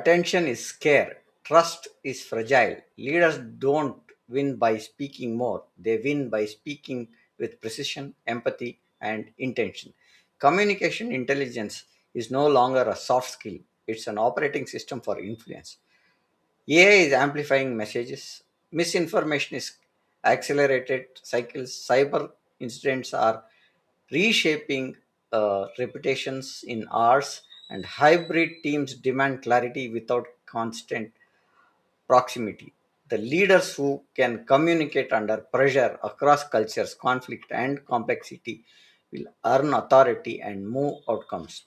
Attention is scarce. Trust is fragile. Leaders don't win by speaking more, they win by speaking with precision, empathy, and intention. Communication intelligence is no longer a soft skill, it's an operating system for influence. AI is amplifying messages, misinformation is accelerated cycles, cyber incidents are reshaping reputations in hours, and hybrid teams demand clarity without constant proximity. The leaders who can communicate under pressure across cultures, conflict, and complexity will earn authority and move outcomes.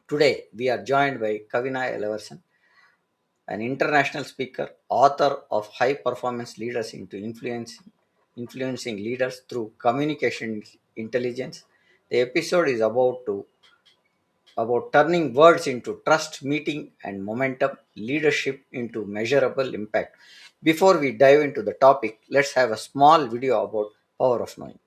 Today, we are joined by Kavina Elavarasan, an international speaker, author of High Performance Leaders into Influencing Leaders Through Communication Intelligence. The episode is about turning words into trust, meeting, and momentum, leadership into measurable impact. Before we dive into the topic, let's have a small video about power of knowing.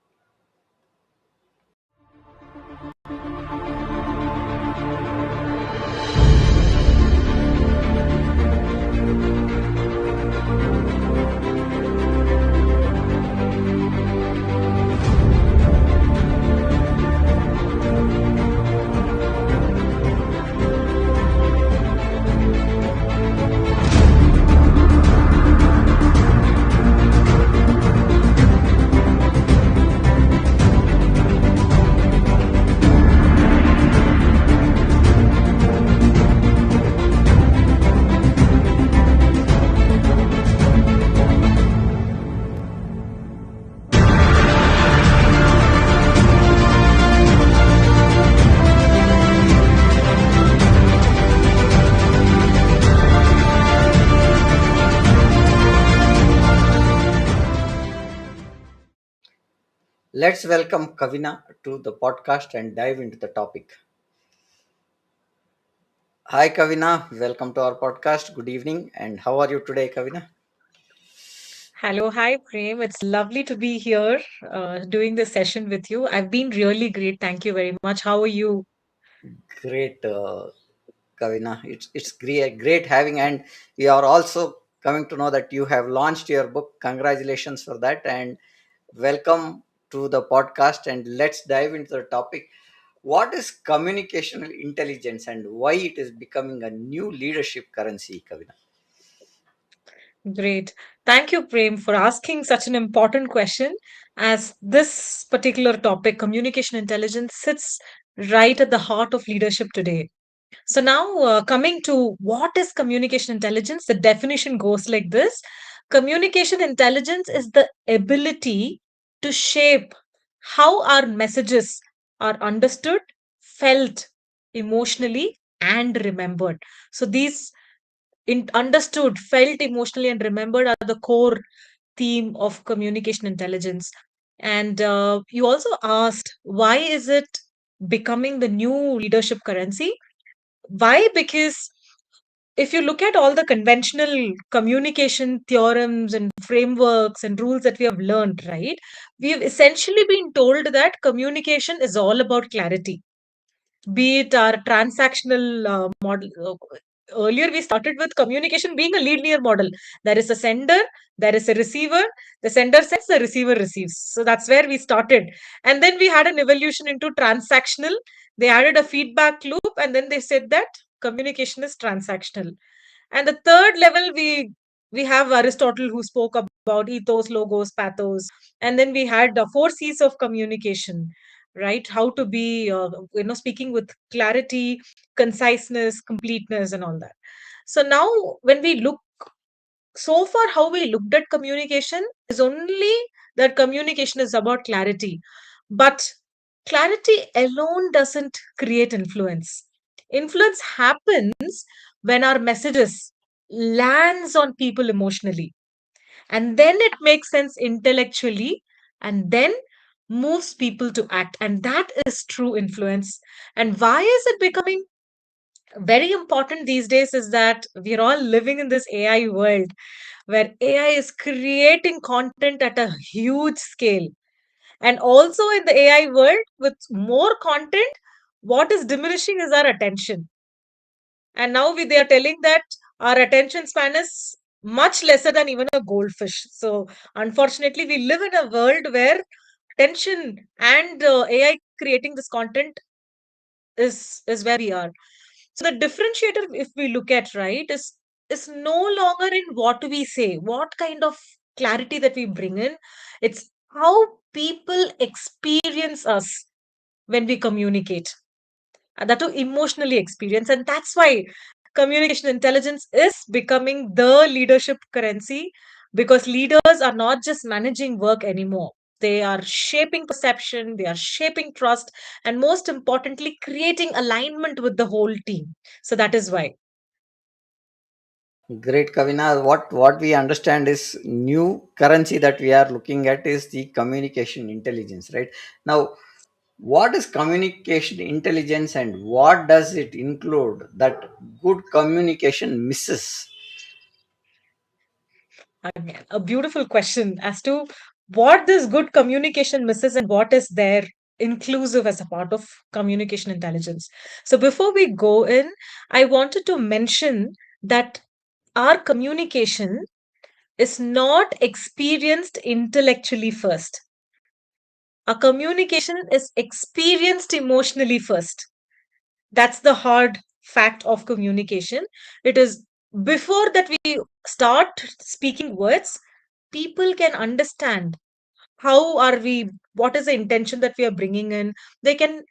Let's welcome Kavina to the podcast and dive into the topic. Hi, Kavina. Welcome to our podcast. Good evening. And how are you today, Kavina? Hello, hi Prem. It's lovely to be here doing this session with you. I've been really great. Thank you very much. How are you? Great, Kavina. It's great having, and we are also coming to know that you have launched your book. Congratulations for that, and welcome to the podcast. And let's dive into the topic. What is communicational intelligence, and why it is becoming a new leadership currency, Kavina? Great. Thank you, Prem, for asking such an important question. As this particular topic, communication intelligence, sits right at the heart of leadership today. So, now coming to what is communication intelligence, the definition goes like this: communication intelligence is the ability to shape how our messages are understood, felt emotionally, and remembered. So, these understood, felt emotionally, and remembered are the core theme of communication intelligence. And you also asked, why is it becoming the new leadership currency? Why? Because if you look at all the conventional communication theorems and frameworks and rules that we have learned, right, we have essentially been told that communication is all about clarity, be it our transactional model. Earlier, we started with communication being a linear model. There is a sender, there is a receiver, the sender sends, the receiver receives. So that's where we started. And then we had an evolution into transactional. They added a feedback loop, and then they said that communication is transactional. And the third level, we have Aristotle, who spoke about ethos, logos, pathos, and then we had the four C's of communication, right? How to be, speaking with clarity, conciseness, completeness, and all that. So now, when we look, so far, how we looked at communication is only that communication is about clarity, but clarity alone doesn't create influence. Influence happens when our messages lands on people emotionally, and then it makes sense intellectually, and then moves people to act, and that is true influence. And why is it becoming very important these days is that we're all living in this AI world where AI is creating content at a huge scale. And also in the AI world, with more content, what is diminishing is our attention. And now they are telling that Our attention span is much lesser than even a goldfish. So, unfortunately, we live in a world where attention and AI creating this content is where we are. So the differentiator, if we look at, right, is no longer in what we say, what kind of clarity that we bring in. It's how people experience us when we communicate, and that to emotionally experience. And that's why communication intelligence is becoming the leadership currency, because leaders are not just managing work anymore. They are shaping perception, they are shaping trust, and most importantly, creating alignment with the whole team. So that is why. Great, Kavina. What we understand is new currency that we are looking at is the communication intelligence, right? Now, what is communication intelligence and what does it include that good communication misses? Again, a beautiful question as to what this good communication misses and what is there inclusive as a part of communication intelligence. So before we go in, I wanted to mention that our communication is not experienced intellectually first. Our communication is experienced emotionally first. That's the hard fact of communication. It is before that we start speaking words, people can understand how are we, what is the intention that we are bringing in. They can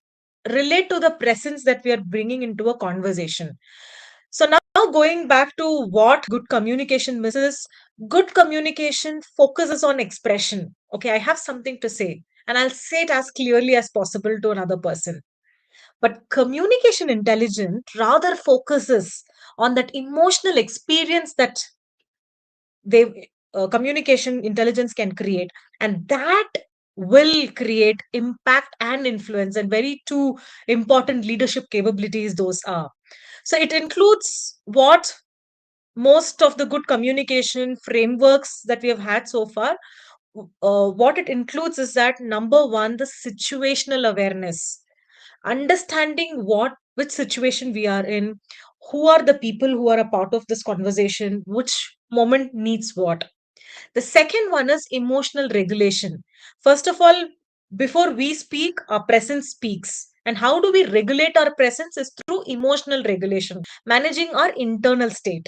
relate to the presence that we are bringing into a conversation. So now going back to what good communication misses, good communication focuses on expression. Okay, I have something to say and I'll say it as clearly as possible to another person. But communication intelligence rather focuses on that emotional experience that they communication intelligence can create, and that will create impact and influence, and very two important leadership capabilities those are. So it includes what most of the good communication frameworks that we have had so far, what it includes is that number one, the situational awareness, understanding what which situation we are in, who are the people who are a part of this conversation, which moment needs what. The second one is emotional regulation. First of all, before we speak, our presence speaks. And how do we regulate our presence is through emotional regulation, managing our internal state.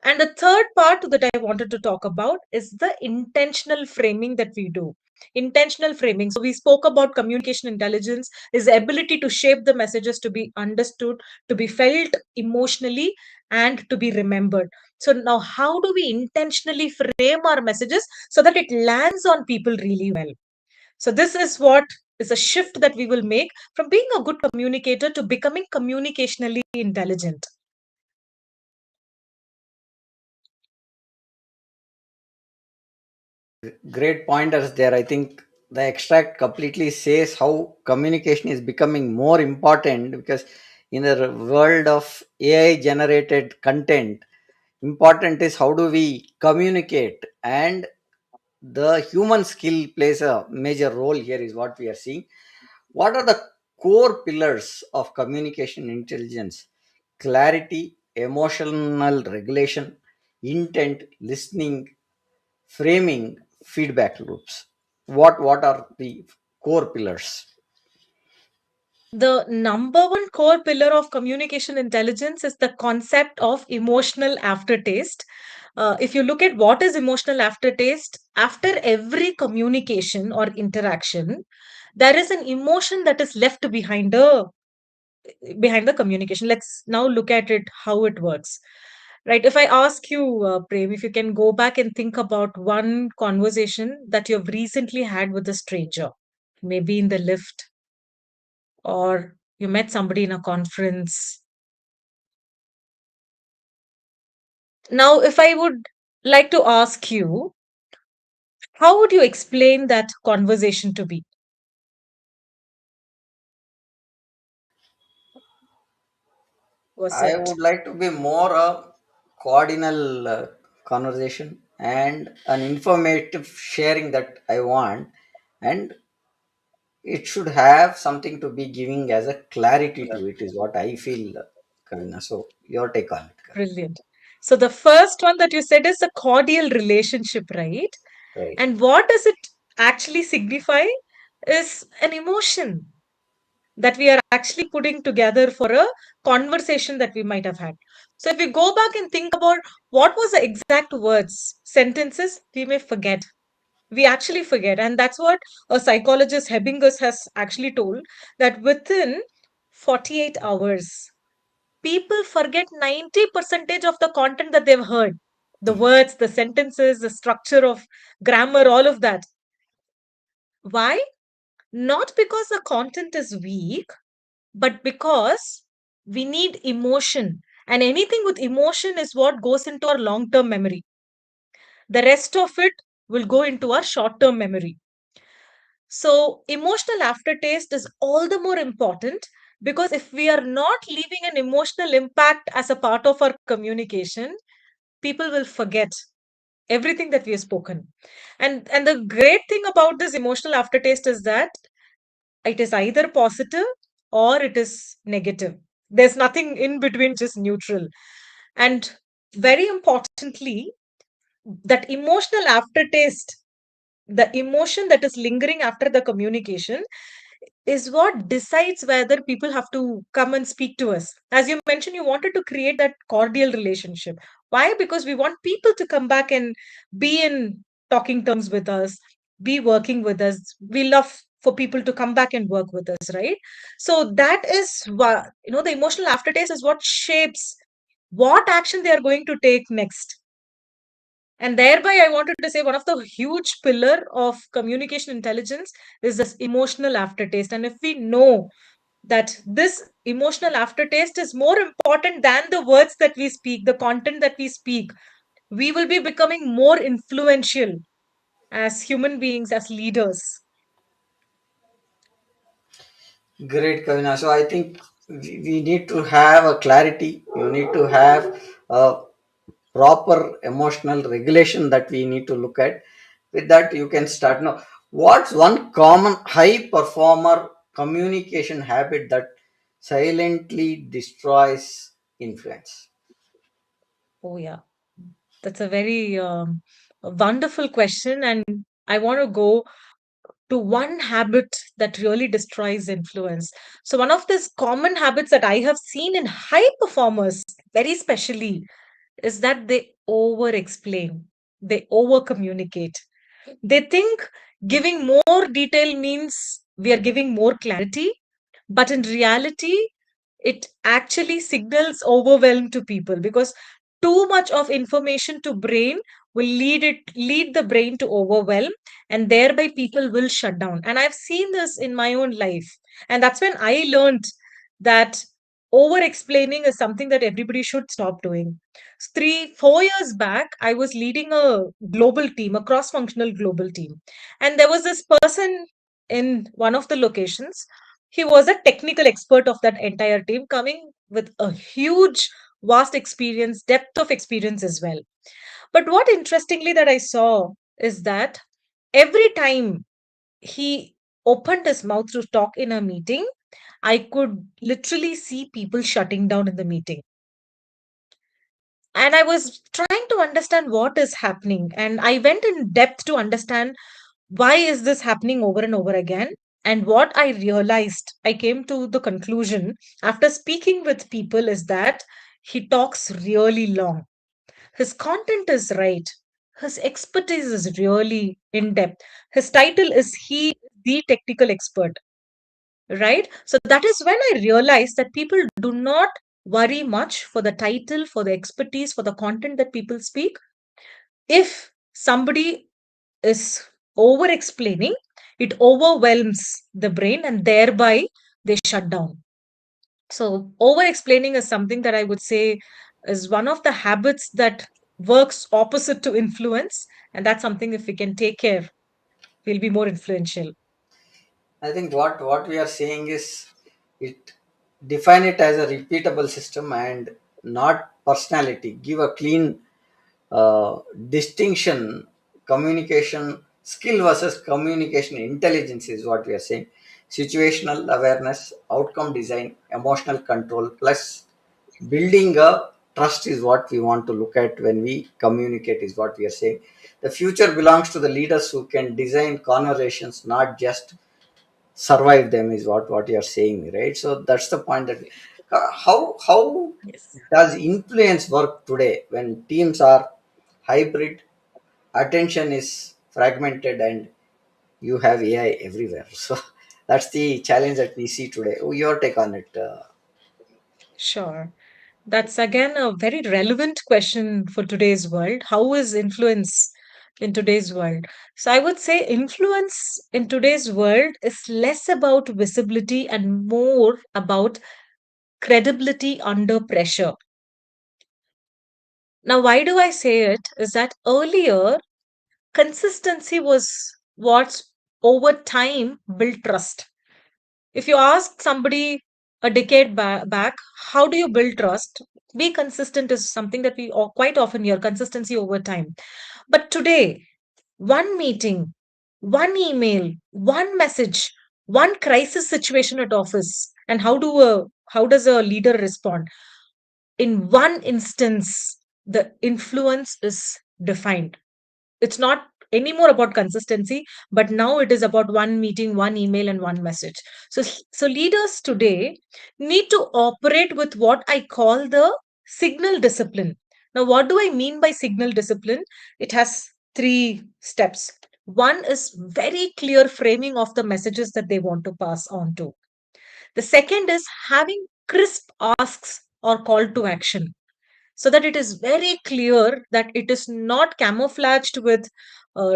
And the third part that I wanted to talk about is the intentional framing that we do. Intentional framing. So we spoke about communication intelligence is the ability to shape the messages to be understood, to be felt emotionally, and to be remembered. So now how do we intentionally frame our messages so that it lands on people really well? So this is what is a shift that we will make from being a good communicator to becoming communicationally intelligent. Great pointers there. I think the extract completely says how communication is becoming more important because in the world of AI generated content, important is how do we communicate, and the human skill plays a major role here is what we are seeing. What are the core pillars of communication intelligence? Clarity, emotional regulation, intent, listening, framing, feedback loops. What are the core pillars? The number one core pillar of communication intelligence is the concept of emotional aftertaste. If you look at what is emotional aftertaste, after every communication or interaction, there is an emotion that is left behind the communication. Let's now look at it how it works. Right. If I ask you, Prem, if you can go back and think about one conversation that you have recently had with a stranger, maybe in the lift, or you met somebody in a conference. Now, if I would like to ask you, how would you explain that conversation to be? Was I it would like to be more a coordinal conversation and an informative sharing that I want, and it should have something to be giving as a clarity to it is what I feel, Kavina. So your take on it, Kavina. brilliant? So the first one that you said is a cordial relationship, right? Right. And what does it actually signify is an emotion that we are actually putting together for a conversation that we might have had. So if we go back and think about what was the exact words, sentences, we may forget. We actually forget. And that's what a psychologist Hebbingus has actually told, that within 48 hours, people forget 90 percentage of the content that they've heard. The words, the sentences, the structure of grammar, all of that. Why? Not because the content is weak, but because we need emotion. And anything with emotion is what goes into our long term memory. The rest of it will go into our short term memory. So, emotional aftertaste is all the more important because if we are not leaving an emotional impact as a part of our communication, people will forget everything that we have spoken. And the great thing about this emotional aftertaste is that it is either positive or it is negative. There's nothing in between, just neutral. And very importantly, that emotional aftertaste, the emotion that is lingering after the communication, is what decides whether people have to come and speak to us. As you mentioned, you wanted to create that cordial relationship. Why? Because we want people to come back and be in talking terms with us, be working with us. We love for people to come back and work with us, right? So that is what, the emotional aftertaste is what shapes what action they are going to take next. And thereby, I wanted to say one of the huge pillar of communication intelligence is this emotional aftertaste. And if we know that this emotional aftertaste is more important than the words that we speak, the content that we speak, we will be becoming more influential as human beings, as leaders. Great, Kavina. So I think we need to have a clarity. You need to have a proper emotional regulation that we need to look at. With that, you can start now. What's one common high performer communication habit that silently destroys influence? Oh, yeah. That's a very wonderful question. And I want to go to one habit that really destroys influence. So, one of these common habits that I have seen in high performers, very specially, is that they over explain, they over communicate. They think giving more detail means we are giving more clarity, but in reality, it actually signals overwhelm to people because too much of information to brain will lead the brain to overwhelm, and thereby people will shut down. And I've seen this in my own life, and that's when I learned that over explaining is something that everybody should stop doing. 3 4 years back, I was leading a global team, a cross functional global team, and there was this person in one of the locations. He was a technical expert of that entire team, coming with a huge, vast experience, depth of experience as well. But what interestingly that I saw is that every time he opened his mouth to talk in a meeting, I could literally see people shutting down in the meeting. And I was trying to understand what is happening. And I went in depth to understand why is this happening over and over again. And what I realized, I came to the conclusion after speaking with people, is that he talks really long. His content is right. His expertise is really in depth. His title is he the technical expert, right? So that is when I realized that people do not worry much for the title, for the expertise, for the content that people speak. If somebody is over explaining, it overwhelms the brain and thereby they shut down. So, over explaining is something that I would say is one of the habits that works opposite to influence. And that's something, if we can take care, we'll be more influential. I think what we are saying is it define it as a repeatable system and not personality. Give a clean distinction. Communication skill versus communication intelligence is what we are saying. Situational awareness, outcome design, emotional control, plus building a trust is what we want to look at when we communicate, is what we are saying. The future belongs to the leaders who can design conversations, not just survive them, is what you are saying, right? So that's the point. That how Yes. does influence work today when teams are hybrid, attention is fragmented, and you have AI everywhere? So that's the challenge that we see today. Oh, your take on it? Sure. That's again a very relevant question for today's world. How is influence in today's world? So I would say influence in today's world is less about visibility and more about credibility under pressure. Now, why do I say it? Is that earlier consistency was what over time built trust. If you ask somebody a decade back, how do you build trust? Be consistent is something that we quite often hear, consistency over time. But today, one meeting, one email, one message, one crisis situation at office, and how does a leader respond? In one instance, the influence is defined. It's not anymore about consistency, but now it is about one meeting, one email, and one message. So leaders today need to operate with what I call the signal discipline. Now, what do I mean by signal discipline? It has three steps. One is very clear framing of the messages that they want to pass on to. The second is having crisp asks or call to action, so that it is very clear that it is not camouflaged with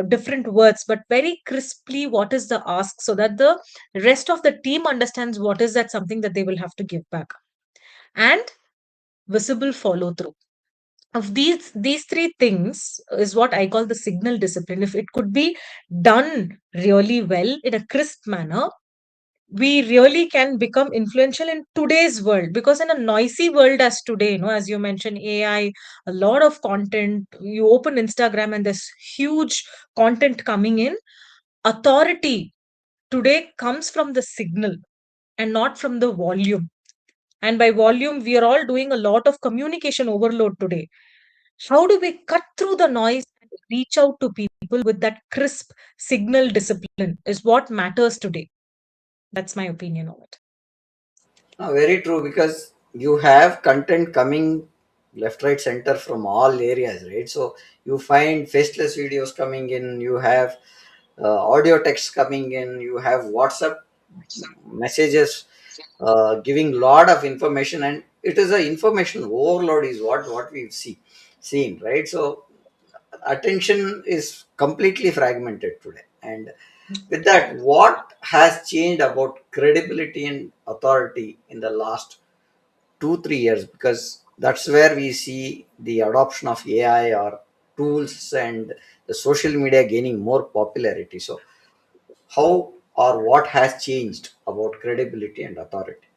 different words, but very crisply what is the ask, so that the rest of the team understands what is that something that they will have to give back. And visible follow through of these three things is what I call the signal discipline. If it could be done really well in a crisp manner, we really can become influential in today's world. Because in a noisy world as today, as you mentioned, AI, a lot of content, you open Instagram and there's huge content coming in. Authority today comes from the signal and not from the volume. And by volume, we are all doing a lot of communication overload today. How do we cut through the noise and reach out to people with that crisp signal discipline is what matters today. That's my opinion on it. Very true, because you have content coming left, right, center from all areas, right? So you find faceless videos coming in, you have audio text coming in, you have WhatsApp messages giving lot of information, and it is a information overload, is what we've seen, right? So attention is completely fragmented today. And with that, what has changed about credibility and authority in the last 2 3 years? Because that's where we see the adoption of AI or tools and the social media gaining more popularity. So how or what has changed about credibility and authority?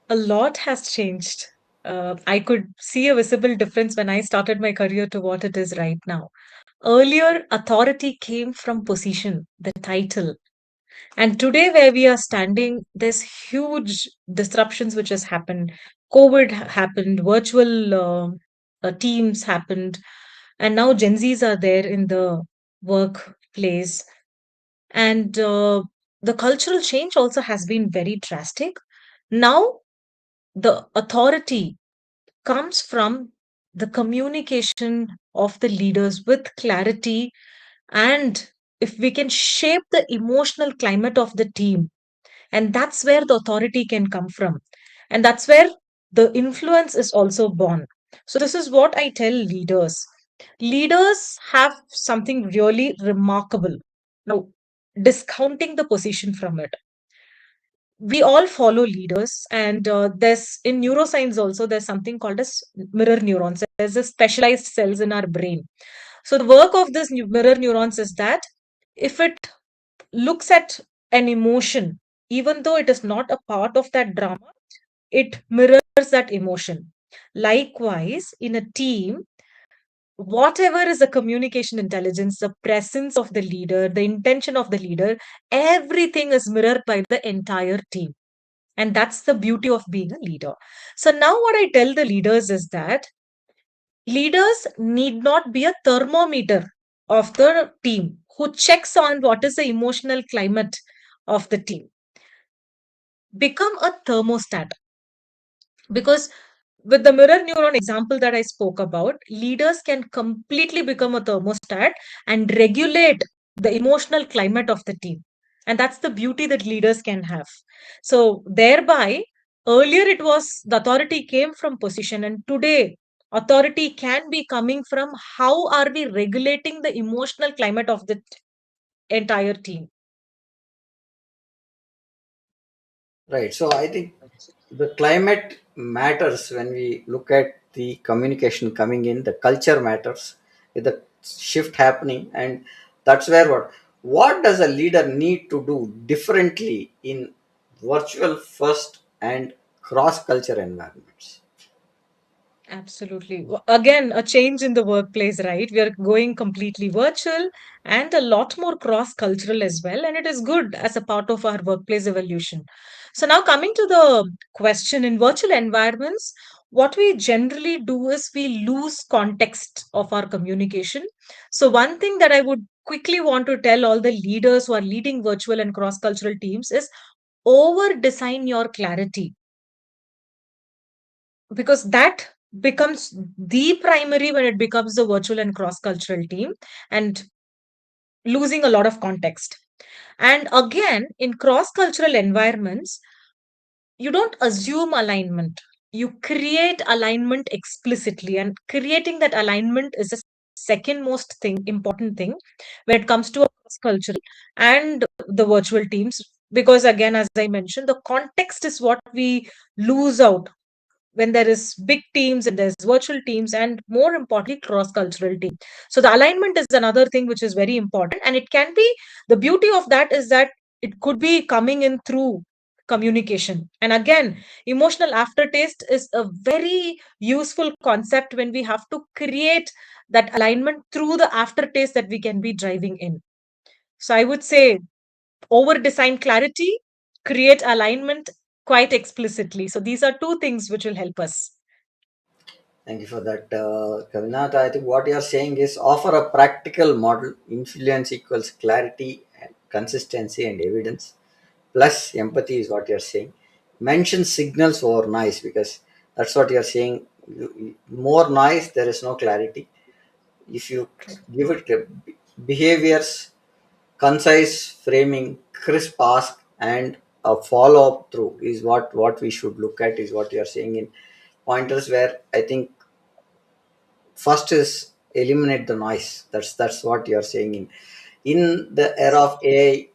A lot has changed. I could see a visible difference when I started my career to what it is right now. Earlier, authority came from position, the title. And today, where we are standing, there's huge disruptions which has happened. COVID happened, virtual teams happened, and now Gen Zs are there in the workplace. And the cultural change also has been very drastic. Now, the authority comes from the communication of the leaders with clarity, and if we can shape the emotional climate of the team, and that's where the authority can come from, and that's where the influence is also born. So this is what I tell leaders have something really remarkable. Now, discounting the position from it, we all follow leaders, and there's in neuroscience also there's something called as mirror neurons. There's a specialized cells in our brain. So the work of this mirror neurons is that if it looks at an emotion, even though it is not a part of that drama, it mirrors that emotion. Likewise, in a team, whatever is the communication intelligence, the presence of the leader, the intention of the leader, everything is mirrored by the entire team. And that's the beauty of being a leader. So now what I tell the leaders is that leaders need not be a thermometer of the team who checks on what is the emotional climate of the team. Become a thermostat, because with the mirror neuron example that I spoke about, leaders can completely become a thermostat and regulate the emotional climate of the team. And that's the beauty that leaders can have. So, thereby, earlier it was the authority came from position, and today authority can be coming from how are we regulating the emotional climate of the entire team. Right. So I think the climate matters when we look at the communication coming in. The culture matters with the shift happening, and that's where what does a leader need to do differently in virtual first and cross culture environments? Absolutely. Again, a change in the workplace, right? We are going completely virtual and a lot more cross cultural as well. And it is good as a part of our workplace evolution. So, now coming to the question, in virtual environments, what we generally do is we lose context of our communication. So, one thing that I would quickly want to tell all the leaders who are leading virtual and cross cultural teams is over design your clarity, because that becomes the primary when it becomes a virtual and cross cultural team, and losing a lot of context. And again, in cross cultural environments, you don't assume alignment, you create alignment explicitly, and creating that alignment is the second most thing important thing when it comes to a cross cultural and the virtual teams. Because again, as I mentioned, the context is what we lose out when there is big teams and there's virtual teams, and more importantly cross cultural team. So the alignment is another thing which is very important, and it can be, the beauty of that is that it could be coming in through communication. And again, emotional aftertaste is a very useful concept when we have to create that alignment through the aftertaste that we can be driving in. So I would say over design clarity, create alignment quite explicitly. So these are two things which will help us. Thank you for that, Kavina. I think what you are saying is offer a practical model. Influence equals clarity and consistency and evidence. Plus empathy is what you're saying. Mention signals over noise, because that's what you're saying. More noise, there is no clarity. If you give it behaviors, concise framing, crisp ask, and a follow up through is what we should look at, is what you're saying in pointers, where I think first is eliminate the noise. That's what you're saying. In the era of AI,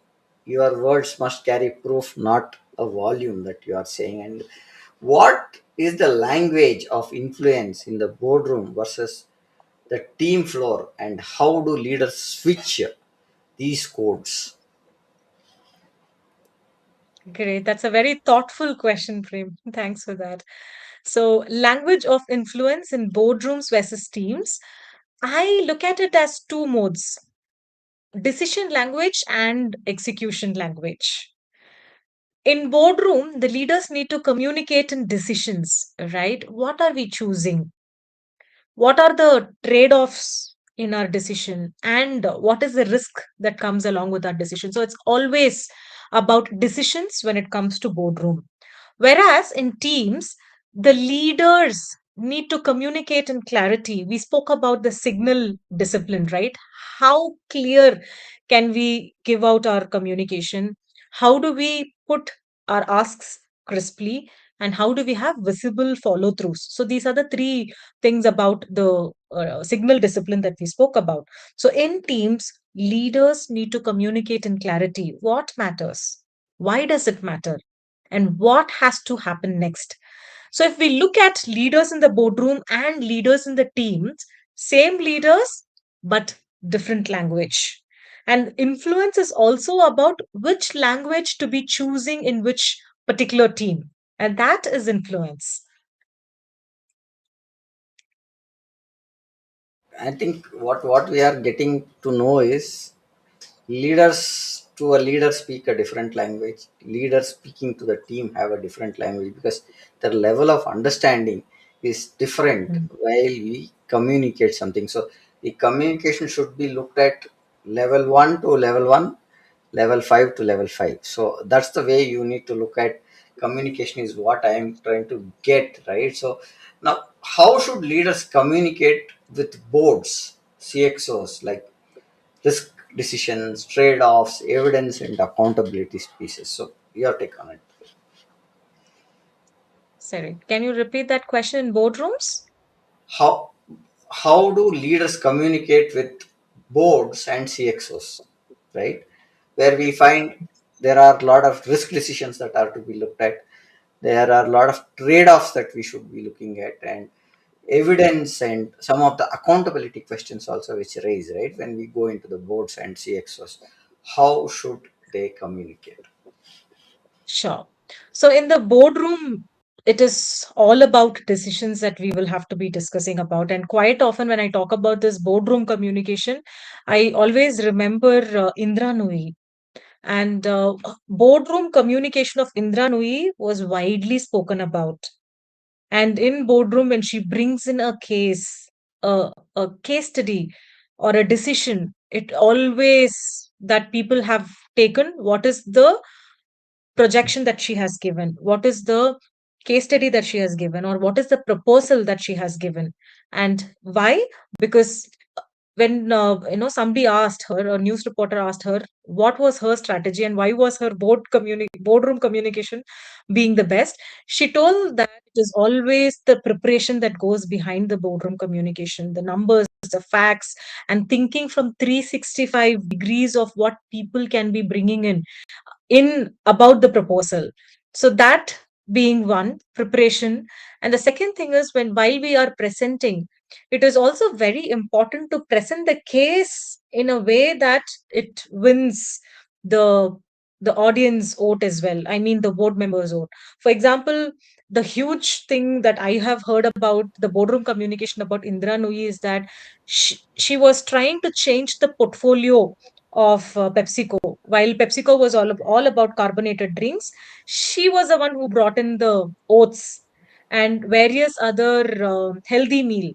your words must carry proof, not a volume, that you are saying. And what is the language of influence in the boardroom versus the team floor, and how do leaders switch these codes? Great. That's a very thoughtful question, Prem. Thanks for that. So, language of influence in boardrooms versus teams. I look at it as two modes: decision language and execution language. In boardroom, the leaders need to communicate in decisions, right? What are we choosing? What are the trade-offs in our decision, and what is the risk that comes along with our decision? So it's always about decisions when it comes to boardroom. Whereas in teams, the leaders need to communicate in clarity. We spoke about the signal discipline, right? How clear can we give out our communication? How do we put our asks crisply? And how do we have visible follow throughs? So these are the three things about the signal discipline that we spoke about. So in teams, leaders need to communicate in clarity. What matters? Why does it matter? And what has to happen next? So if we look at leaders in the boardroom and leaders in the teams, same leaders, but different language. And influence is also about which language to be choosing in which particular team. And that is influence. I think what we are getting to know is leaders to a leader speak a different language. Leaders speaking to the team have a different language because their level of understanding is different Mm. while we communicate something. So the communication should be looked at level 1 to level 1, level 5 to level 5. So that's the way you need to look at communication, is what I am trying to get, right? So now, how should leaders communicate with boards, CXOs, like risk decisions, trade-offs, evidence, and accountability pieces? So your take on it. Sorry, can you repeat that question in boardrooms? How do leaders communicate with boards and CXOs, right? Where we find there are a lot of risk decisions that are to be looked at. There are a lot of trade-offs that we should be looking at, and evidence and some of the accountability questions also which raise, right, when we go into the boards and CXOs. How should they communicate? Sure. So in the boardroom, it is all about decisions that we will have to be discussing about. And quite often, when I talk about this boardroom communication, I always remember Indra Nui. And boardroom communication of Indra Nui was widely spoken about. And in boardroom, when she brings in a case, a case study, or a decision, it always that people have taken what is the projection that she has given, what is the case study that she has given, or what is the proposal that she has given, and why? Because when somebody asked her, a news reporter asked her what was her strategy and why was her boardroom communication being the best, she told that it is always the preparation that goes behind the boardroom communication, the numbers, the facts, and thinking from 365 degrees of what people can be bringing in about the proposal. So that being one preparation. And the second thing is, when while we are presenting, it is also very important to present the case in a way that it wins the the audience vote as well. I mean the board members vote. For example, the huge thing that I have heard about the boardroom communication about Indra Nui is that she was trying to change the portfolio of PepsiCo. While PepsiCo was all about carbonated drinks, she was the one who brought in the oats and various other healthy meal.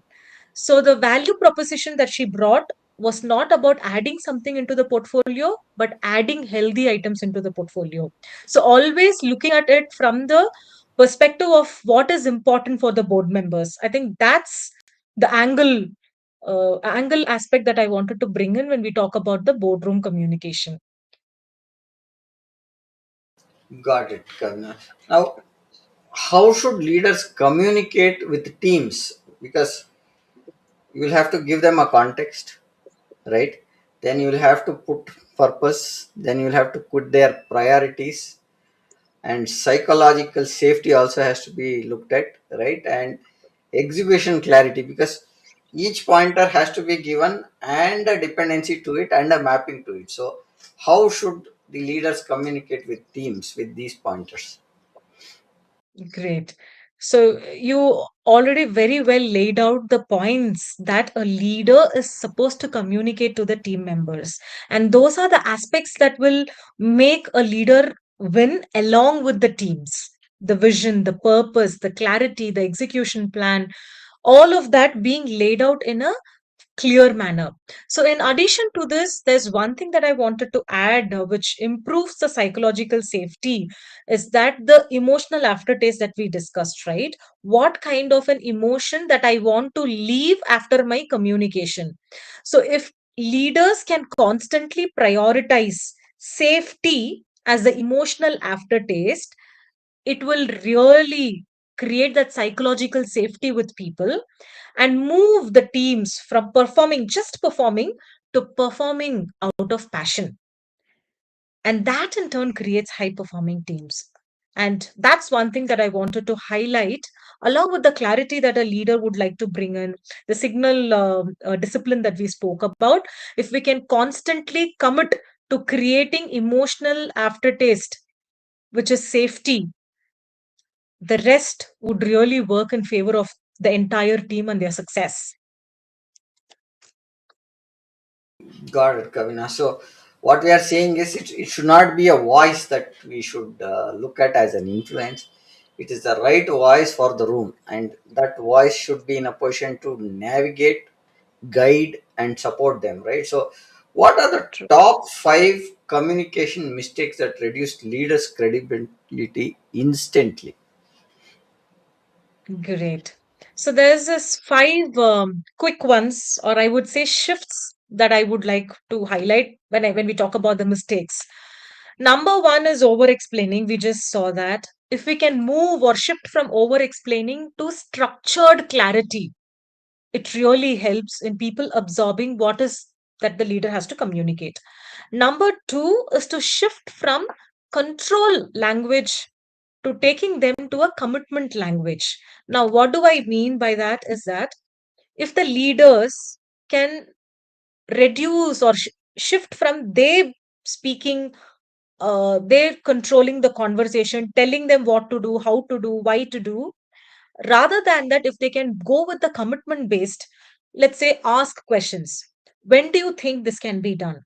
So the value proposition that she brought was not about adding something into the portfolio, but adding healthy items into the portfolio. So always looking at it from the perspective of what is important for the board members. I think that's the angle aspect that I wanted to bring in when we talk about the boardroom communication. Got it, Kavina. Now, how should leaders communicate with teams? Because you will have to give them a context, right? Then you will have to put purpose, then you will have to put their priorities, and psychological safety also has to be looked at, right? And execution clarity, because each pointer has to be given and a dependency to it and a mapping to it. So how should the leaders communicate with teams with these pointers? Great. So you already very well laid out the points that a leader is supposed to communicate to the team members. And those are the aspects that will make a leader win along with the teams. The vision, the purpose, the clarity, the execution plan, all of that being laid out in a clear manner. So, in addition to this, there's one thing that I wanted to add, which improves the psychological safety, is that the emotional aftertaste that we discussed, right? What kind of an emotion that I want to leave after my communication. So, if leaders can constantly prioritize safety as the emotional aftertaste, it will really create that psychological safety with people and move the teams from performing just performing to performing out of passion, and that in turn creates high performing teams. And that's one thing that I wanted to highlight, along with the clarity that a leader would like to bring in, the signal discipline that we spoke about. If we can constantly commit to creating emotional aftertaste, which is safety, the rest would really work in favor of the entire team and their success. Got it, Kavina. So What we are saying is it should not be a voice that we should look at as an influence. It is the right voice for the room, and that voice should be in a position to navigate, guide, and support them, right? So what are the True. top 5 communication mistakes that reduce leaders credibility instantly? Great. So there's this five quick ones, or I would say shifts that I would like to highlight when we talk about the mistakes. Number one is over explaining. We just saw that. If we can move or shift from over explaining to structured clarity, it really helps in people absorbing what is that the leader has to communicate. Number two is to shift from control language to taking them to a commitment language. Now, what do I mean by that is that if the leaders can reduce or shift from they speaking, they're controlling the conversation, telling them what to do, how to do, why to do, rather than that, if they can go with the commitment based, let's say ask questions. When do you think this can be done?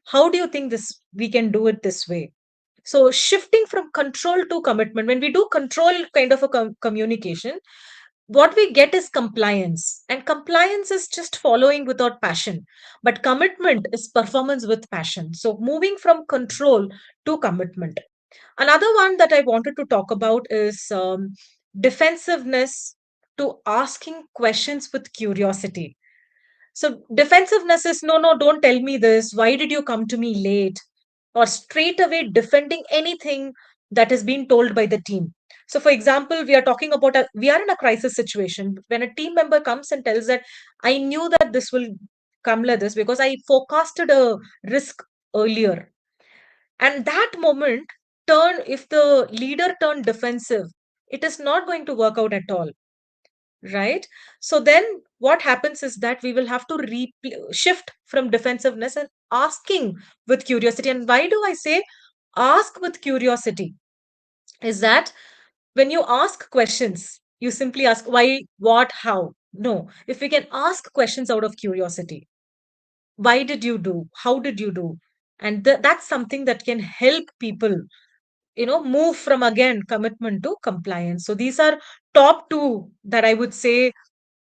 How do you think this we can do it this way? So shifting from control to commitment, when we do control kind of a communication, what we get is compliance, and compliance is just following without passion, but commitment is performance with passion. So moving from control to commitment. Another one that I wanted to talk about is defensiveness to asking questions with curiosity. So defensiveness is no, no, don't tell me this. Why did you come to me late? Or straight away defending anything that is being told by the team. So, for example, we are talking about we are in a crisis situation when a team member comes and tells that I knew that this will come like this because I forecasted a risk earlier. And that moment, if the leader turned defensive, it is not going to work out at all, right? So then what happens is that we will have to shift from defensiveness and asking with curiosity. And why do I say ask with curiosity? Is that when you ask questions, you simply ask why, what, how. No, if we can ask questions out of curiosity, why did you do? How did you do? And that's something that can help people, move from again commitment to compliance. So these are top two that I would say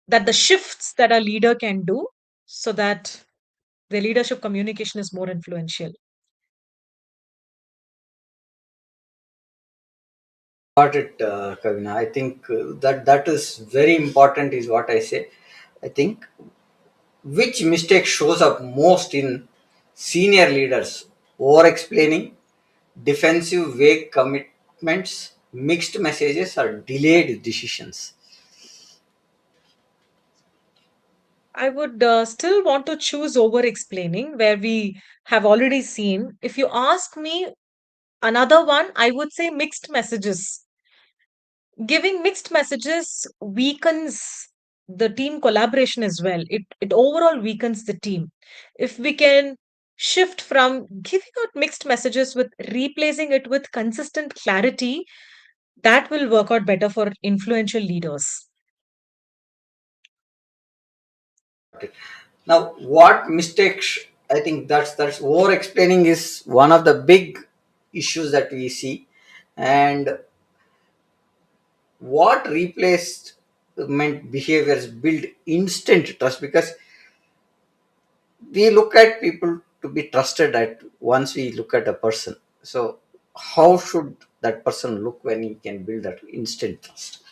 that the shifts that a leader can do so that the leadership communication is more influential. Got it, Kavina. I think that is very important, is what I say. I think which mistake shows up most in senior leaders? Over explaining, defensive, vague commitments, mixed messages, or delayed decisions. I would still want to choose over explaining, where we have already seen. If you ask me another one, I would say mixed messages. Giving mixed messages weakens the team collaboration as well. It overall weakens the team. If we can shift from giving out mixed messages with replacing it with consistent clarity, that will work out better for influential leaders. Now, what mistakes? I think that's over explaining is one of the big issues that we see, and what replacement behaviors build instant trust, because we look at people to be trusted at once we look at a person. So how should that person look when he can build that instant trust?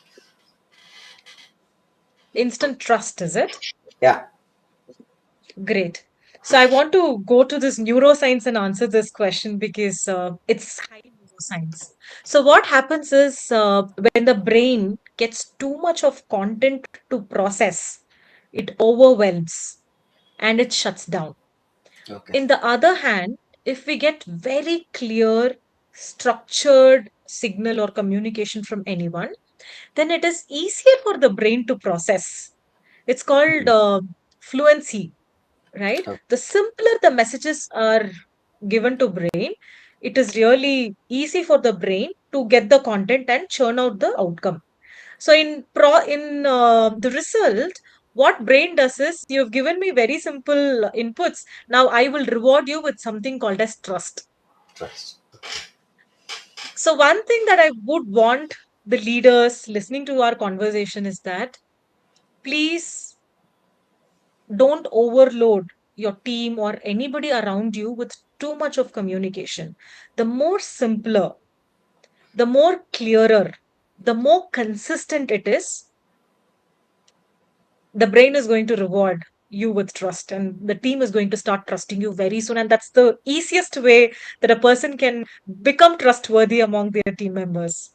Instant trust, is it? Yeah. Great. So I want to go to this neuroscience and answer this question because it's high neuroscience. So what happens is when the brain gets too much of content to process, it overwhelms and it shuts down. Okay. In the other hand, if we get very clear, structured signal or communication from anyone, then it is easier for the brain to process. It's called fluency, right? Okay. The simpler the messages are given to brain, it is really easy for the brain to get the content and churn out the outcome. So in the result, What brain does is, you've given me very simple inputs. Now I will reward you with something called as trust. Trust. So, one thing that I would want the leaders listening to our conversation is that, please don't overload your team or anybody around you with too much of communication. The more simpler, the more clearer, the more consistent it is, the brain is going to reward you with trust, and the team is going to start trusting you very soon. And that's the easiest way that a person can become trustworthy among their team members.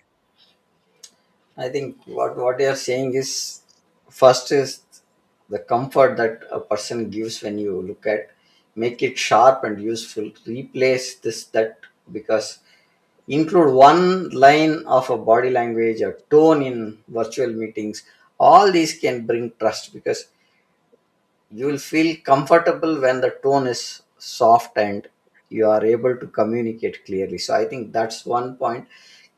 I think what you are saying is, first is the comfort that a person gives when you look at, make it sharp and useful. Replace this that, because include one line of a body language, a tone in virtual meetings. All these can bring trust, because you will feel comfortable when the tone is soft and you are able to communicate clearly. So I think that's one point.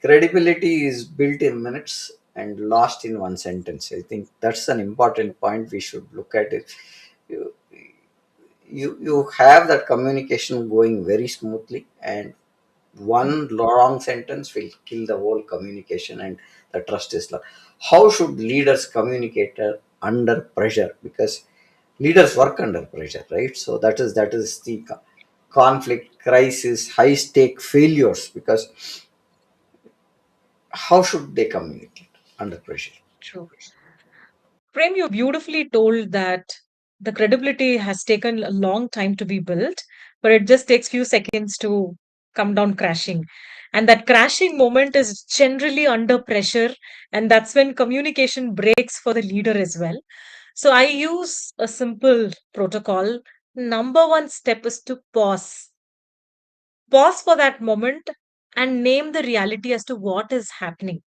Credibility is built in minutes and lost in one sentence. I think that's an important point. We should look at it. You you have that communication going very smoothly, and one long sentence will kill the whole communication, and the trust is lost. How should leaders communicate under pressure? Because leaders work under pressure, right? So that is the conflict, crisis, high stake failures. Because how should they communicate under pressure? True. Prem, you beautifully told that the credibility has taken a long time to be built, but it just takes few seconds to come down crashing. And that crashing moment is generally under pressure, and that's when communication breaks for the leader as well. So I use a simple protocol. Number one step is to pause. Pause for that moment and name the reality as to what is happening.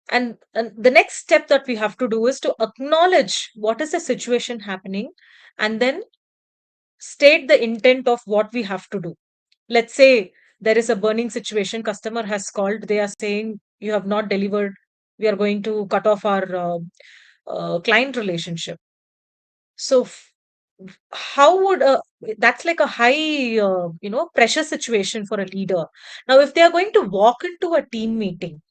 And the next step that we have to do is to acknowledge what is the situation happening, and then state the intent of what we have to do. Let's say there is a burning situation, customer has called, they are saying, you have not delivered, we are going to cut off our client relationship. So how would that's like a high pressure situation for a leader. Now if they are going to walk into a team meeting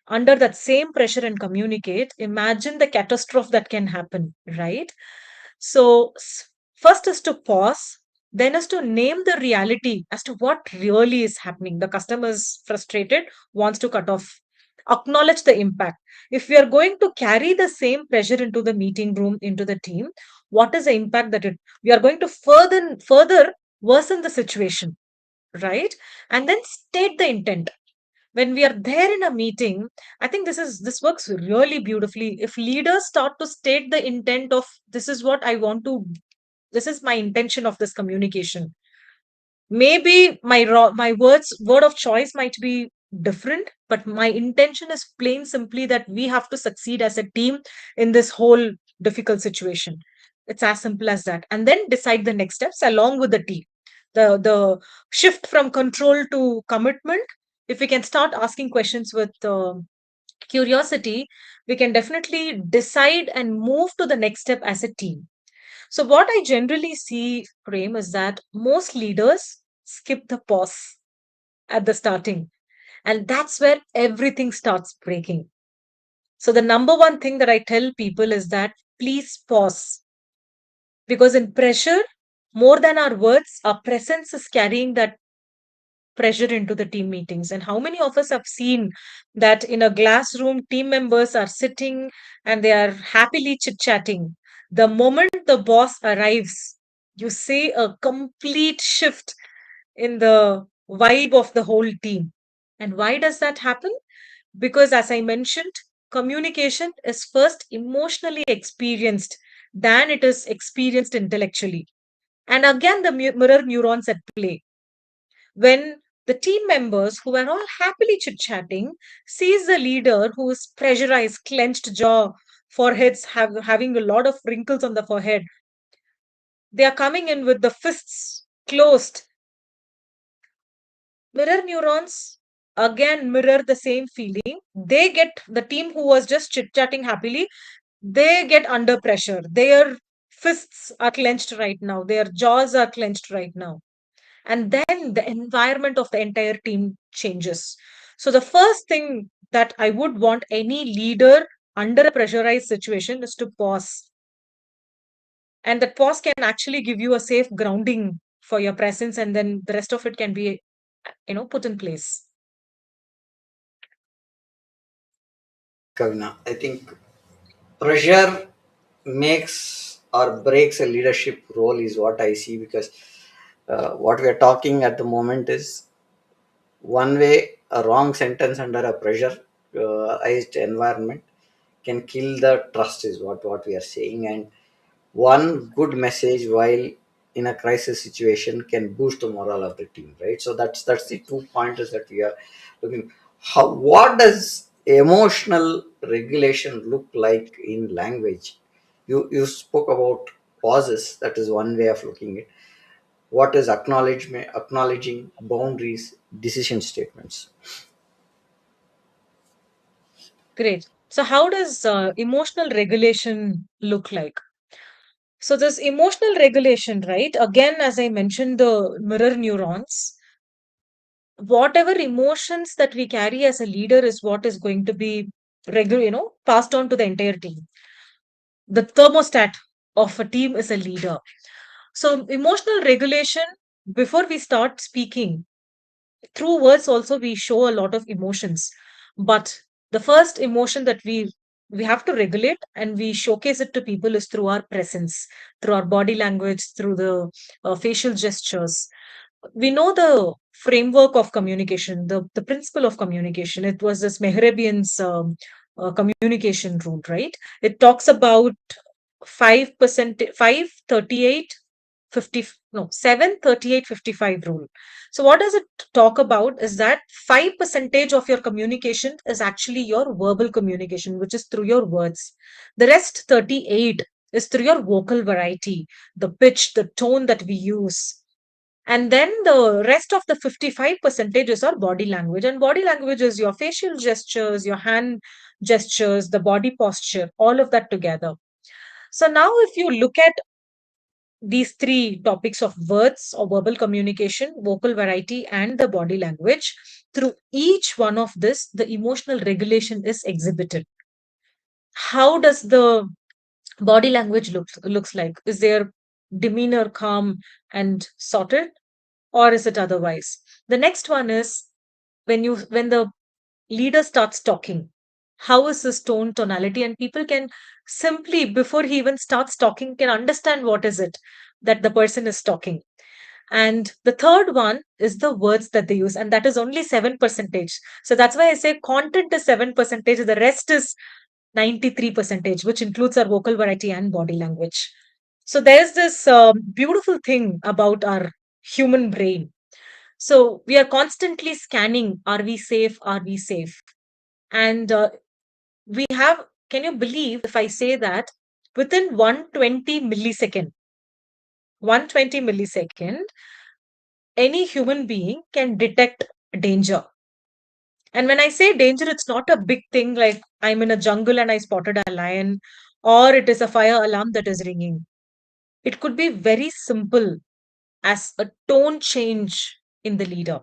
under that same pressure and communicate, imagine the catastrophe that can happen, right? So, first is to pause, then is to name the reality as to what really is happening. The customer is frustrated, wants to cut off. Acknowledge the impact. If we are going to carry the same pressure into the meeting room, into the team, what is the impact that we are going to further worsen the situation, right? And then state the intent. When we are there in a meeting, I think this works really beautifully. If leaders start to state the intent of, this is what I want to, this is my intention of this communication. Maybe my word of choice might be different, but my intention is plain simply that we have to succeed as a team in this whole difficult situation. It's as simple as that. And then decide the next steps along with the team. The shift from control to commitment. If we can start asking questions with curiosity, we can definitely decide and move to the next step as a team. So, what I generally see, Prem, is that most leaders skip the pause at the starting, and that's where everything starts breaking. So, the number one thing that I tell people is that, please pause, because in pressure, more than our words, our presence is carrying that pressure into the team meetings. And how many of us have seen that in a glass room, team members are sitting and they are happily chit chatting. The moment the boss arrives, you see a complete shift in the vibe of the whole team. And why does that happen? Because, as I mentioned, communication is first emotionally experienced than it is experienced intellectually. And again, the mirror neurons at play. When the team members who were all happily chit-chatting sees the leader who is pressurized, clenched jaw, foreheads having a lot of wrinkles on the forehead, they are coming in with the fists closed. Mirror neurons again mirror the same feeling. They get the team who was just chit-chatting happily. They get under pressure. Their fists are clenched right now. Their jaws are clenched right now. And then the environment of the entire team changes. So the first thing that I would want any leader under a pressurized situation is to pause. And that pause can actually give you a safe grounding for your presence, and then the rest of it can be, put in place. Kavina, I think pressure makes or breaks a leadership role is what I see, because what we are talking at the moment is one way a wrong sentence under a pressurized environment can kill the trust is what we are saying, and one good message while in a crisis situation can boost the morale of the team, right? So that's the two pointers that we are looking. How, what does emotional regulation look like in language? You spoke about pauses, that is one way of looking at what is acknowledgement, acknowledging boundaries, decision statements. Great. So, how does emotional regulation look like? So, this emotional regulation, right? Again, as I mentioned, the mirror neurons, whatever emotions that we carry as a leader is what is going to be passed on to the entire team. The thermostat of a team is a leader. So, emotional regulation, before we start speaking, through words also we show a lot of emotions, but the first emotion that we have to regulate and we showcase it to people is through our presence, through our body language, through the facial gestures. We know the framework of communication, the principle of communication. It was this Mehrabian's communication rule, right? It talks about 5%, 538, 50, no, 73855 rule. So what does it talk about is that 5% of your communication is actually your verbal communication, which is through your words. The rest 38 is through your vocal variety, the pitch, the tone that we use. And then the rest of the 55% is our body language. And body language is your facial gestures, your hand gestures, the body posture, all of that together. So now, if you look at these three topics of words or verbal communication, vocal variety, and the body language, through each one of this, the emotional regulation is exhibited. How does the body language looks like? Is their demeanor calm and sorted, or is it otherwise? The next one is when the leader starts talking, how is his tone, tonality, and people can simply, before he even starts talking, can understand what is it that the person is talking. And the third one is the words that they use, and that is only 7%. So that's why I say content is 7%, the rest is 93%, which includes our vocal variety and body language. So there's this beautiful thing about our human brain. So we are constantly scanning, are we safe? Are we safe? And we have, can you believe if I say that within 120 millisecond, any human being can detect danger. And when I say danger, it's not a big thing like I'm in a jungle and I spotted a lion, or it is a fire alarm that is ringing. It could be very simple as a tone change in the leader.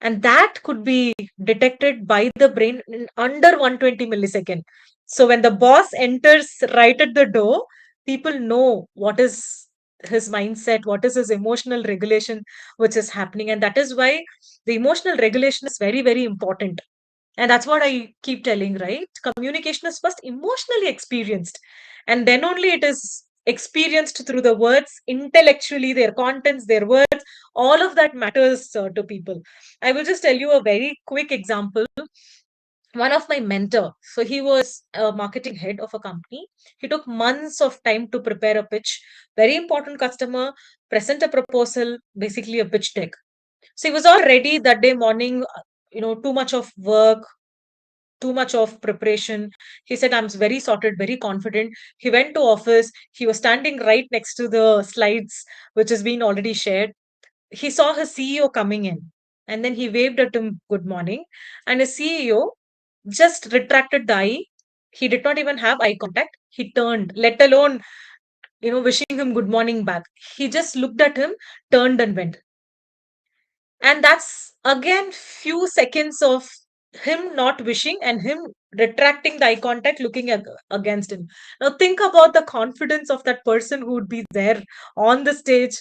And that could be detected by the brain in under 120 millisecond. So when the boss enters right at the door, people know what is his mindset, what is his emotional regulation, which is happening. And that is why the emotional regulation is very, very important. And that's what I keep telling, right? Communication is first emotionally experienced, and then only it is experienced through the words, intellectually, their contents, their words, all of that matters to people. I will just tell you a very quick example. One of my mentor, so he was a marketing head of a company. He took months of time to prepare a pitch, very important customer, present a proposal, basically a pitch deck. So he was all ready that day morning, too much of work, too much of preparation. He said, I'm very sorted, very confident. He went to office. He was standing right next to the slides, which has been already shared. He saw his CEO coming in, and then he waved at him, good morning. And his CEO just retracted the eye, He did not even have eye contact. He turned, let alone, wishing him good morning back. He just looked at him, turned and went. And that's again few seconds of him not wishing and him retracting the eye contact, looking against him. Now think about the confidence of that person who would be there on the stage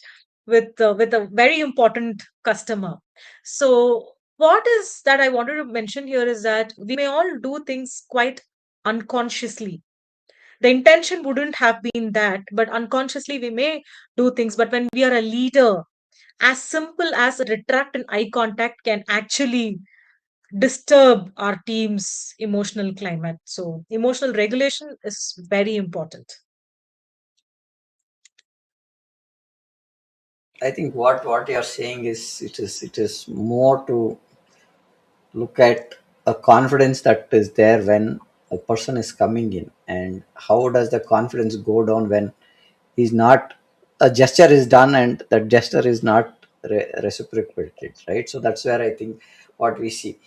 with a very important customer. So what is that I wanted to mention here is that we may all do things quite unconsciously. The intention wouldn't have been that, but unconsciously we may do things. But when we are a leader, as simple as retract and eye contact can actually disturb our team's emotional climate. So, emotional regulation is very important. I think what you're saying is it is more to look at a confidence that is there when a person is coming in, and how does the confidence go down when he's not, a gesture is done and that gesture is not reciprocated, right? So that's where I think what we see,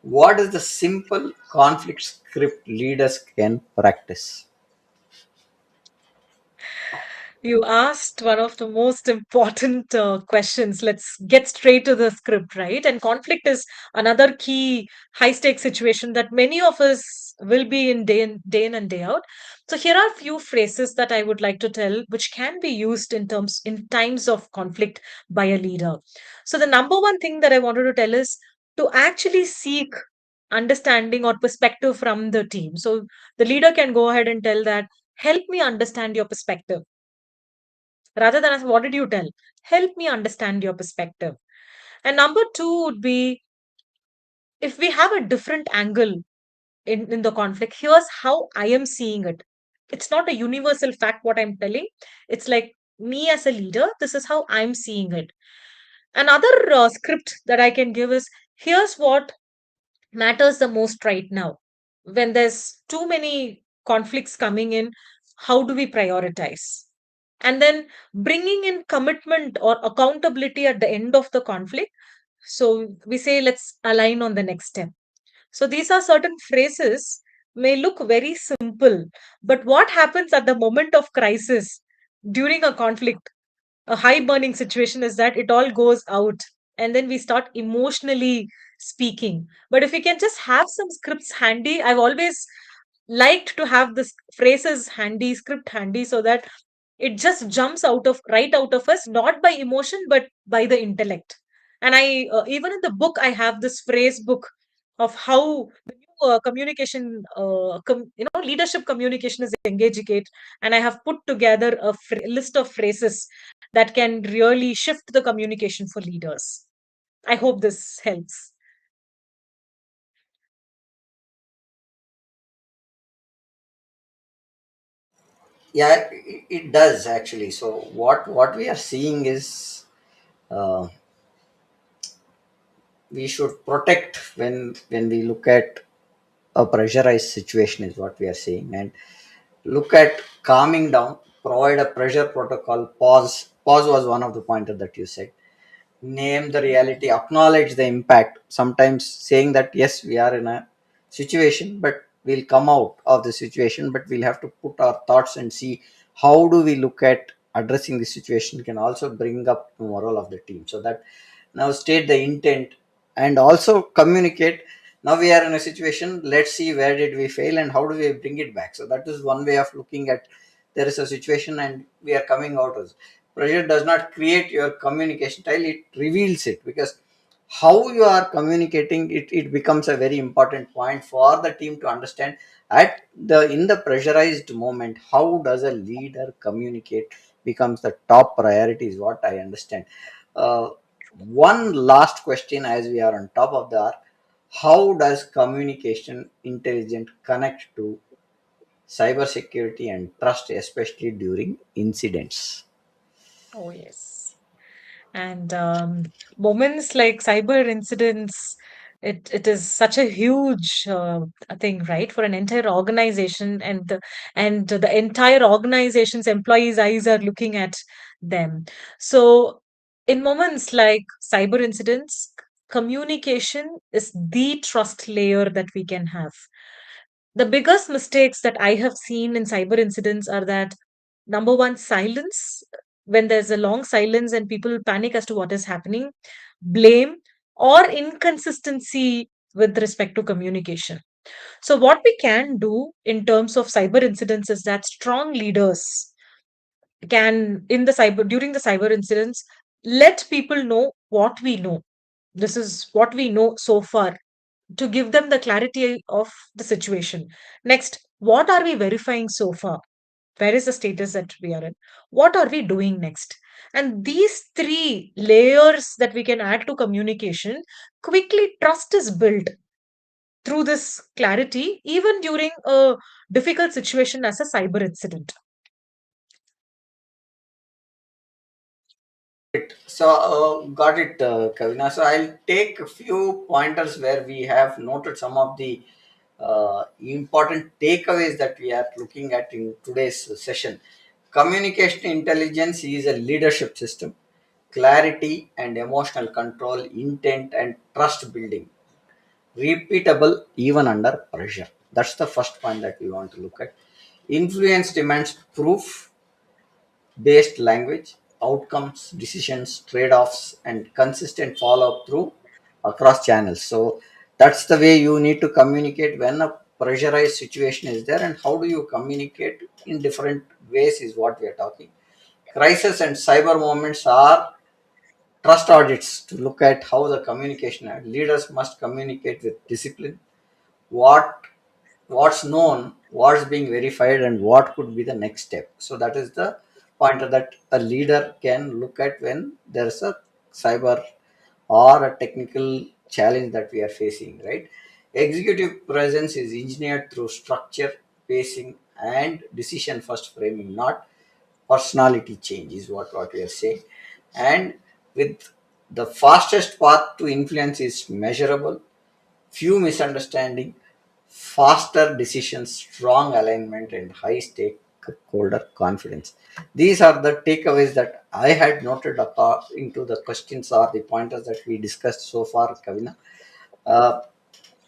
what is the simple conflict script leaders can practice. You asked one of the most important questions. Let's get straight to the script, right? And conflict is another key high stakes situation that many of us will be in day in and day out. So here are a few phrases that I would like to tell, which can be used in times of conflict by a leader. So the number one thing that I wanted to tell is to actually seek understanding or perspective from the team. So the leader can go ahead and tell that, help me understand your perspective rather than as what did you tell, help me understand your perspective. And number two would be, if we have a different angle in the conflict, here's how I am seeing it. It's not a universal fact what I'm telling. It's like, me as a leader, this is how I'm seeing it. Another script that I can give is, here's what matters the most right now. When there's too many conflicts coming in, how do we prioritize? And then bringing in commitment or accountability at the end of the conflict. So we say, let's align on the next step. So these are certain phrases, may look very simple, but what happens at the moment of crisis during a conflict, a high burning situation, is that it all goes out and then we start emotionally speaking. But if we can just have some scripts handy, I've always liked to have this phrases handy, script handy, so that it just jumps out of right out of us, not by emotion but by the intellect. And I even in the book I have this phrase book of how the new communication leadership communication is engaging, and I have put together a list of phrases that can really shift the communication for leaders. I hope this helps. Yeah, it does actually. So what we are seeing is, uh, we should protect when we look at a pressurized situation is what we are saying, and look at calming down, provide a pressure protocol, pause was one of the pointer that you said, name the reality, acknowledge the impact, sometimes saying that yes, we are in a situation, but we'll come out of the situation, but we'll have to put our thoughts and see how do we look at addressing the situation, can also bring up the morale of the team. So that, now state the intent and also communicate, now we are in a situation, let's see where did we fail and how do we bring it back. So that is one way of looking at, there is a situation and we are coming out of it. Pressure does not create your communication style, it reveals it, because how you are communicating it becomes a very important point for the team to understand at the in the pressurized moment, how does a leader communicate becomes the top priority is what I understand. uh, One last question as we are on top of the hour, how does communication intelligence connect to cybersecurity and trust, especially during incidents? Oh, yes. And moments like cyber incidents, it is such a huge thing, right, for an entire organization, and the entire organization's employees' eyes are looking at them. So, in moments like cyber incidents, communication is the trust layer that we can have. The biggest mistakes that I have seen in cyber incidents are that number one, silence, when there's a long silence and people panic as to what is happening, blame, or inconsistency with respect to communication. So, what we can do in terms of cyber incidents is that strong leaders can, in the cyber, during the cyber incidents, let people know what we know. This is what we know so far, to give them the clarity of the situation. Next, what are we verifying so far? Where is the status that we are in? What are we doing next? And these three layers that we can add to communication, quickly trust is built through this clarity, even during a difficult situation as a cyber incident. Got it, Kavina. So I'll take a few pointers where we have noted some of the important takeaways that we are looking at in today's session. Communication intelligence is a leadership system, clarity and emotional control, intent and trust building, repeatable even under pressure. That's the first point that we want to look at. Influence demands proof based language, outcomes, decisions, trade offs, and consistent follow up through across channels. So that's the way you need to communicate when a pressurized situation is there, and how do you communicate in different ways is what we are talking. Crisis and cyber moments are trust audits to look at how the communication leaders must communicate with discipline, what what's known, what's being verified, and what could be the next step. So that is the pointer that a leader can look at when there's a cyber or a technical challenge that we are facing, right? Executive presence is engineered through structure, pacing, and decision first framing, not personality change, is what we are saying. And with the fastest path to influence is measurable, few misunderstanding, faster decisions, strong alignment, and high stakeholder confidence. These are the takeaways that I had noted according to the questions or the pointers that we discussed so far, Kavina. Uh,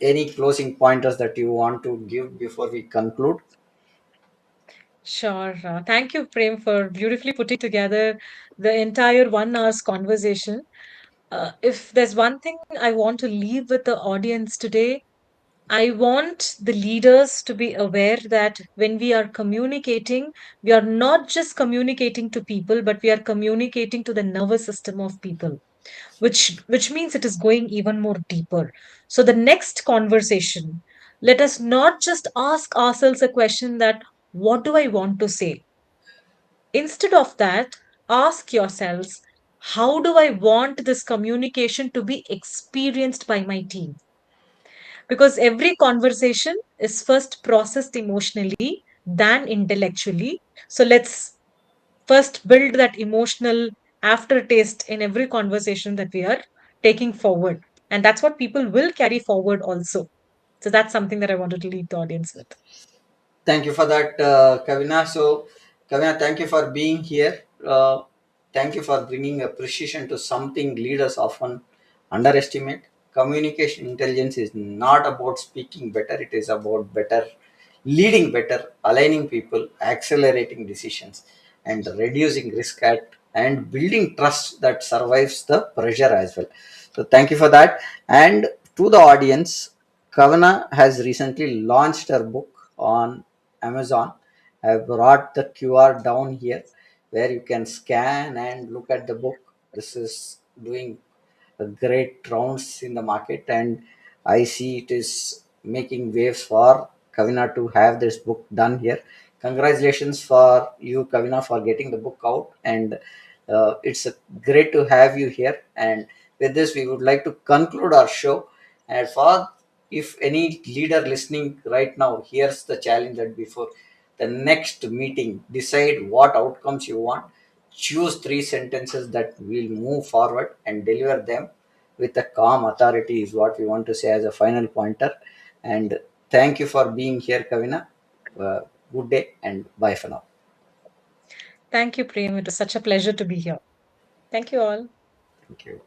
any closing pointers that you want to give before we conclude? Sure. Thank you, Prem, for beautifully putting together the entire 1 hour's conversation. If there's one thing I want to leave with the audience today, I want the leaders to be aware that when we are communicating, we are not just communicating to people, but we are communicating to the nervous system of people, which means it is going even more deeper. So the next conversation, let us not just ask ourselves a question that what do I want to say? Instead of that, ask yourselves, how do I want this communication to be experienced by my team? Because every conversation is first processed emotionally, than intellectually. So let's first build that emotional aftertaste in every conversation that we are taking forward. And that's what people will carry forward also. So that's something that I wanted to leave the audience with. Thank you for that, Kavina. So, Kavina, thank you for being here. Thank you for bringing a precision to something leaders often underestimate. Communication intelligence is not about speaking better, it is about better leading better, aligning people, accelerating decisions, and reducing risk at and building trust that survives the pressure as well. So, thank you for that. And to the audience, Kavana has recently launched her book on Amazon. I have brought the QR down here where you can scan and look at the book. This is doing a great rounds in the market, and I see it is making waves for Kavina to have this book done here. Congratulations for you, Kavina, for getting the book out, and it's great to have you here. And with this, we would like to conclude our show. And for if any leader listening right now hears the challenge that before the next meeting, decide what outcomes you want, choose three sentences that will move forward and deliver them with a calm authority, is what we want to say as a final pointer. And thank you for being here, Kavina. Uh, Good day and bye for now. Thank you, Prem. It was such a pleasure to be here. Thank you all. Thank you.